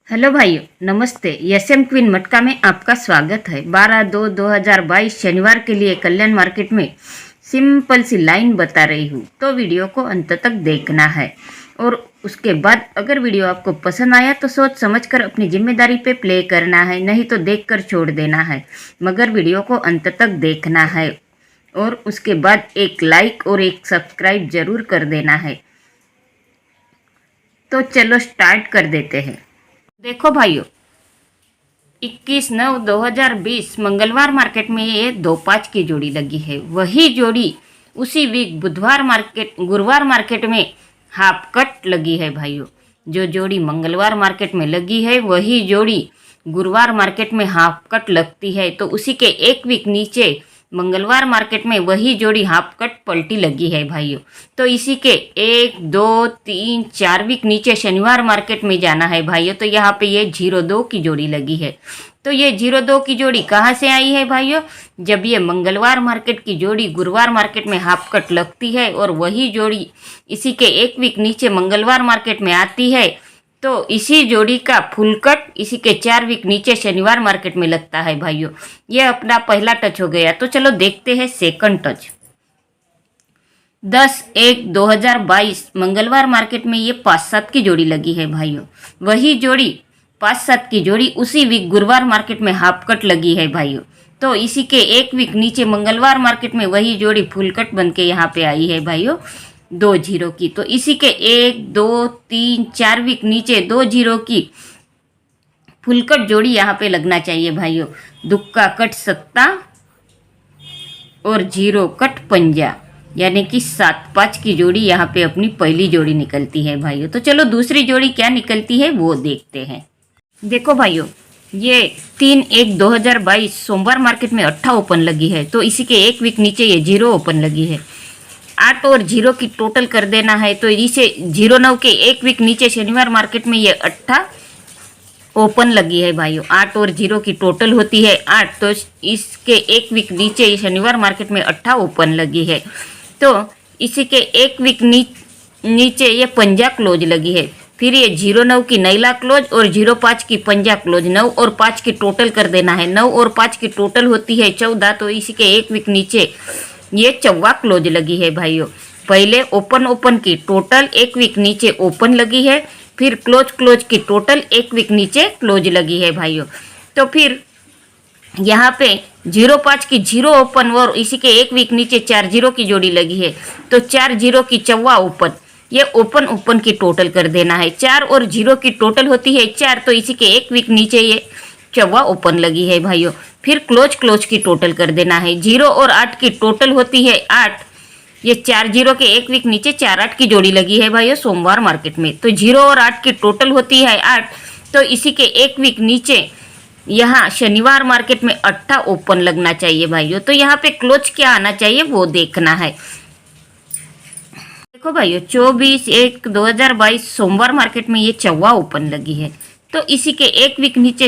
Hello भाइयों, नमस्ते। SM queen मटका में आपका स्वागत है। 12/2/2022 शनिवार के लिए कल्याण मार्केट में सिंपल सी लाइन बता रही हूँ, तो वीडियो को अंत तक देखना है। और उसके बाद अगर वीडियो आपको पसंद आया तो सोच समझकर अपनी जिम्मेदारी पे प्ले करना है, नहीं तो देखकर छोड़ देना है, मगर वीडियो को अंत तक देखना है। और उसके बाद एक लाइक और एक सब्सक्राइब जरूर कर देना है। तो चलो स्टार्ट कर देते हैं। देखो भाइयों, 21/9/2020 मंगलवार मार्केट में ये 2-5 की जोड़ी लगी है। वही जोड़ी उसी वीक गुरुवार मार्केट में हाफ कट लगी है भाइयों। जो जोड़ी मंगलवार मार्केट में लगी है वही जोड़ी गुरुवार मार्केट में हाफ कट लगती है, तो उसी के एक वीक नीचे मंगलवार मार्केट में वही जोड़ी हाफ कट पलटी लगी है भाइयों। तो इसी के 1, 2, 3, 4 वीक नीचे शनिवार मार्केट में जाना है भाइयों। तो यहाँ पे ये 0-2 की जोड़ी लगी है। तो ये 0-2 की जोड़ी कहाँ से आई है भाइयों? जब ये मंगलवार मार्केट की जोड़ी गुरुवार मार्केट में हाफ कट लगती है और वही जोड़ी इसी के एक वीक नीचे मंगलवार मार्केट में आती है, तो इसी जोड़ी का फुल कट इसी के 4 वीक नीचे शनिवार मार्केट में लगता है भाइयों। ये अपना पहला टच हो गया। तो चलो देखते हैं सेकंड टच। 10/1/2022 मंगलवार मार्केट में ये 5-7 की जोड़ी लगी है भाइयों। वही जोड़ी 5-7 की जोड़ी उसी वीक गुरुवार मार्केट में हाफ कट लगी है भाइयों। तो इसी के एक वीक नीचे मंगलवार मार्केट में वही जोड़ी फुल कट बन के यहाँ पे आई है भाइयों 2-0 की। तो इसी के 1, 2, 3, 4 वीक नीचे 2-0 की फुलकट जोड़ी यहाँ पे लगना चाहिए भाइयों। दुक्का कट सत्ता और 0 कट पंजा, यानी कि 7-5 की जोड़ी यहाँ पे अपनी पहली जोड़ी निकलती है भाइयों। तो चलो दूसरी जोड़ी क्या निकलती है वो देखते हैं। देखो भाइयों, ये 3/1/2022 सोमवार मार्केट में 8 ओपन लगी है। तो इसी के एक वीक नीचे ये 0 ओपन लगी है। 8 और 0 की टोटल कर देना है, तो इसे 0-9 के एक वीक नीचे शनिवार मार्केट में ये 8 ओपन लगी है भाइयों। 8 और 0 की टोटल होती है 8, तो इसके एक वीक नीचे शनिवार मार्केट में 8 ओपन लगी है। तो इसी के एक वीक नीचे ये पंजा क्लोज लगी है। फिर ये 0-9 की नैला क्लोज और 0-5 की पंजा क्लोज। 9 और 5 की टोटल कर देना है। 9 और 5 की टोटल होती है 14, तो इसी के एक वीक नीचे ये चौवा क्लोज लगी है भाइयों। पहले ओपन की टोटल एक वीक नीचे ओपन लगी है, फिर क्लोज की टोटल एक वीक नीचे क्लोज लगी है भाइयों। तो फिर यहाँ पे 0-5 की 0 ओपन और इसी के एक वीक नीचे 4-0 की जोड़ी लगी है। तो 4-0 की चौवा ओपन, ये ओपन की टोटल कर देना है। 4 और 0 की टोटल होती है 4, तो इसी के एक वीक नीचे ये चौवा ओपन लगी है भाइयों। फिर क्लोज की टोटल कर देना है। 0 और 8 की टोटल होती है 8, ये 4-0 के एक वीक नीचे 4-8 की जोड़ी लगी है भाइयों सोमवार मार्केट में। तो 0 और 8 की टोटल होती है 8, तो इसी के एक वीक नीचे यहाँ शनिवार मार्केट में 8 ओपन लगना चाहिए भाइयों। तो यहाँ पे क्लोज क्या आना चाहिए वो देखना है। देखो भाइयों, 24/1/2022 सोमवार मार्केट में ये चौवा ओपन लगी है। तो इसी के एक वीक नीचे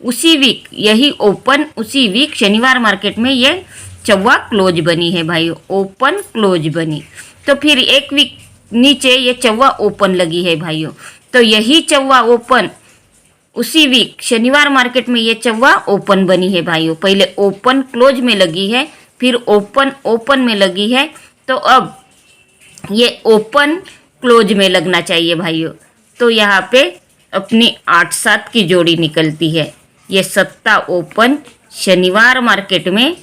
उसी वीक यही ओपन उसी वीक शनिवार मार्केट में ये चौवा क्लोज बनी है भाइयों। ओपन क्लोज बनी, तो फिर एक वीक नीचे ये चौवा ओपन लगी है भाइयों। तो यही चौवा ओपन उसी वीक शनिवार मार्केट में ये चौवा ओपन बनी है भाइयों। पहले ओपन क्लोज में लगी है, फिर ओपन में लगी है। तो अब ये ओपन क्लोज में लगना चाहिए भाइयों। तो यहाँ पे अपनी 8-7 की जोड़ी निकलती है। ये सत्ता ओपन शनिवार मार्केट में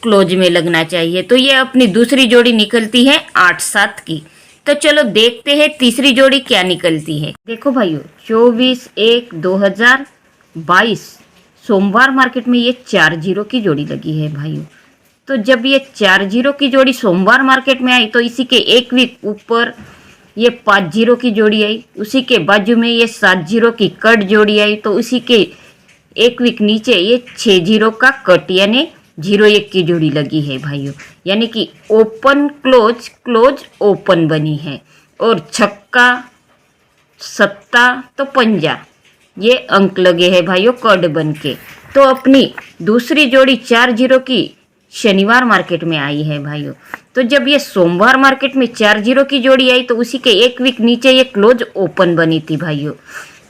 क्लोज में लगना चाहिए। तो ये अपनी दूसरी जोड़ी निकलती है 8-7 की। तो चलो देखते हैं तीसरी जोड़ी क्या निकलती है। देखो भाइयों, 24/1/2022 सोमवार मार्केट में ये 4-0 की जोड़ी लगी है भाइयों। तो जब ये 4-0 की जोड़ी सोमवार मार्केट में आई, तो इसी के एक वीक ऊपर ये 5-0 की जोड़ी आई। उसी के बाजू में ये 7-0 की कट जोड़ी आई। तो उसी के एक वीक नीचे ये 6-0 का कट यानी 0-1 की जोड़ी लगी है भाइयों। यानी कि ओपन क्लोज ओपन बनी है। और छक्का सत्ता तो पंजा, ये अंक लगे हैं भाइयों कट बन के। तो अपनी दूसरी जोड़ी 4-0 की शनिवार मार्केट में आई है भाइयों। तो जब ये सोमवार मार्केट में 4 जीरो की जोड़ी आई तो उसी के एक वीक नीचे ये क्लोज ओपन बनी थी भाइयों।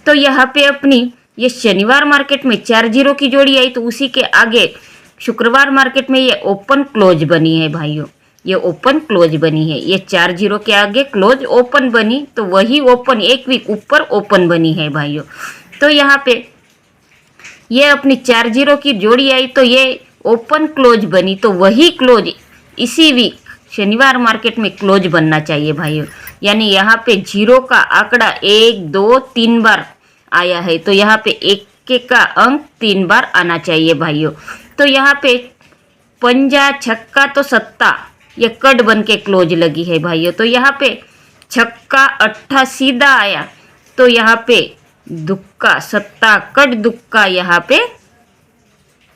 तो यहाँ पे अपनी ये शनिवार मार्केट में 4 जीरो की जोड़ी आई तो उसी के आगे शुक्रवार मार्केट में ये ओपन क्लोज बनी है भाइयों। ये ओपन क्लोज बनी है, ये 4 जीरो के आगे क्लोज ओपन बनी तो वही ओपन एक वीक ऊपर ओपन बनी है भाइयों। तो यहाँ पे ये अपनी 4 जीरो की जोड़ी आई तो ये ओपन क्लोज बनी तो वही क्लोज इसी वीक शनिवार मार्केट में क्लोज बनना चाहिए भाइयों। यानी यहाँ पे जीरो का आंकड़ा 1 2 3 बार आया है तो यहाँ पे एक का अंक 3 बार आना चाहिए भाइयों। तो यहाँ पे पंजा छक्का तो सत्ता ये कट बन के क्लोज लगी है भाइयों। तो यहाँ पे छक्का अट्ठा सीधा आया तो यहाँ पे दुक्का सत्ता कट दुक्का यहाँ पे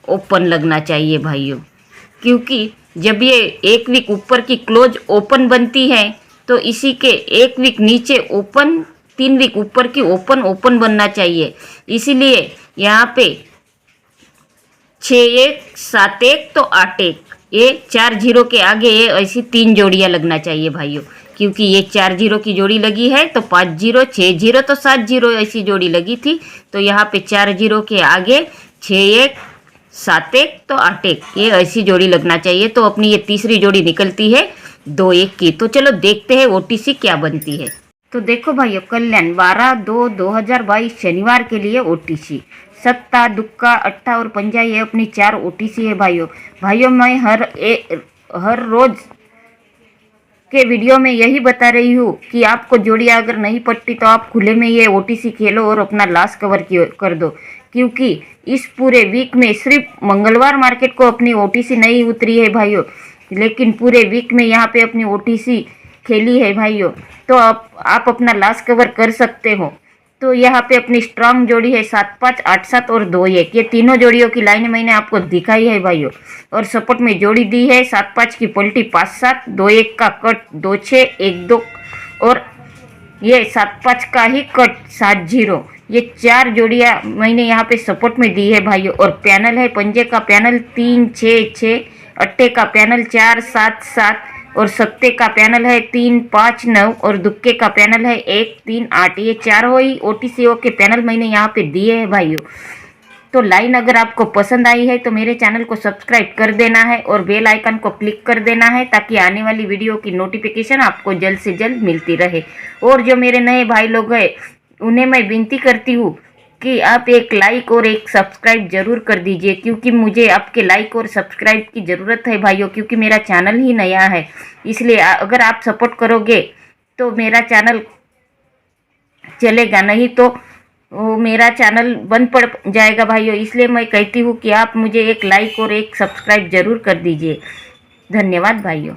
ओपन लगना चाहिए भाइयों। क्योंकि जब ये एक वीक ऊपर की क्लोज ओपन बनती है तो इसी के एक वीक नीचे ओपन 3 वीक ऊपर की ओपन बनना चाहिए। इसीलिए यहाँ पे 6-1 7-1 तो 8-1 ये 4 जीरो के आगे ये ऐसी 3 जोड़ियाँ लगना चाहिए भाइयों। क्योंकि ये 4 जीरो की जोड़ी लगी है तो 5 जीरो 6 जीरो तो 7 जीरो ऐसी जोड़ी लगी थी। तो यहाँ पे 4 जीरो के आगे 6-1 7-1 तो 8-1 ये ऐसी जोड़ी लगना चाहिए। तो अपनी ये तीसरी जोड़ी निकलती है 2-1 की। तो चलो देखते हैं ओटीसी क्या बनती है। तो देखो भाइयों कल्याण 12/2/2022 शनिवार के लिए ओटीसी सत्ता दुक्का अट्ठा और पंजा ये अपनी 4 ओटीसी है भाइयों। मैं हर रोज के वीडियो में यही बता रही हूँ कि आपको जोड़ियाँ अगर नहीं पड़ती तो आप खुले में ये ओटीसी खेलो और अपना लॉस कवर कर दो। क्योंकि इस पूरे वीक में सिर्फ मंगलवार मार्केट को अपनी ओटीसी नहीं उतरी है भाइयों, लेकिन पूरे वीक में यहाँ पे अपनी ओटीसी खेली है भाइयों। तो आप अपना लॉस कवर कर सकते हो। तो यहाँ पे अपनी स्ट्रांग जोड़ी है 7-5 8-7 और 2-1 ये तीनों जोड़ियों की लाइन मैंने आपको दिखाई है भाइयों। और सपोर्ट में जोड़ी दी है 7-5 की पलटी 5-7 2-1 का कट 2-6 1-2 और ये 7-5 का ही कट 7-0 ये 4 जोड़ियाँ मैंने यहाँ पे सपोर्ट में दी है भाइयों। और पैनल है पंजे का पैनल 3-6-6 अट्टे का पैनल 4-7-7 और सत्ते का पैनल है 3-5-9 और दुक्के का पैनल है 1-3-8 ये चारों ही ओटीसीओ के पैनल मैंने यहाँ पे दिए हैं भाइयों। तो लाइन अगर आपको पसंद आई है तो मेरे चैनल को सब्सक्राइब कर देना है और बेल आइकन को क्लिक कर देना है ताकि आने वाली वीडियो की नोटिफिकेशन आपको जल्द से जल्द मिलती रहे। और जो मेरे नए भाई लोग हैं उन्हें मैं विनती करती हूँ कि आप एक लाइक और एक सब्सक्राइब जरूर कर दीजिए। क्योंकि मुझे आपके लाइक और सब्सक्राइब की ज़रूरत है भाइयों। क्योंकि मेरा चैनल ही नया है, इसलिए अगर आप सपोर्ट करोगे तो मेरा चैनल चलेगा, नहीं तो मेरा चैनल बंद पड़ जाएगा भाइयों। इसलिए मैं कहती हूँ कि आप मुझे एक लाइक और एक सब्सक्राइब जरूर कर दीजिए। धन्यवाद भाइयों।